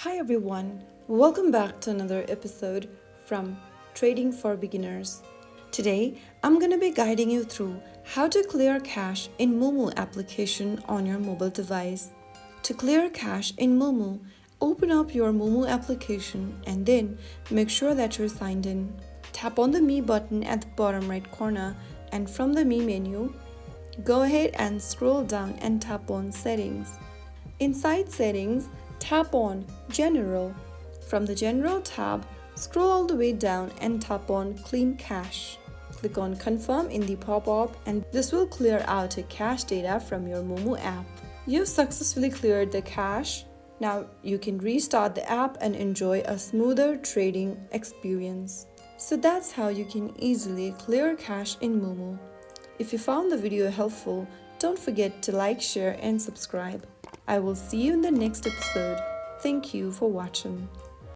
Hi everyone, welcome back to another episode from Trading for Beginners. Today, I'm going to be guiding you through how to clear cache in MooMoo application on your mobile device. To clear cache in MooMoo, open up your MooMoo application and then make sure that you're signed in. Tap on the Me button at the bottom right corner, and from the Me menu, go ahead and scroll down and tap on Settings. Inside Settings, tap on General. From the General tab, scroll all the way down and tap on Clean Cache. Click on Confirm in the pop-up and this will clear out your cache data from your MooMoo app. You've successfully cleared the cache. Now you can restart the app and enjoy a smoother trading experience. So that's how you can easily clear cache in MooMoo. If you found the video helpful, don't forget to like, share and subscribe. I will see you in the next episode. Thank you for watching.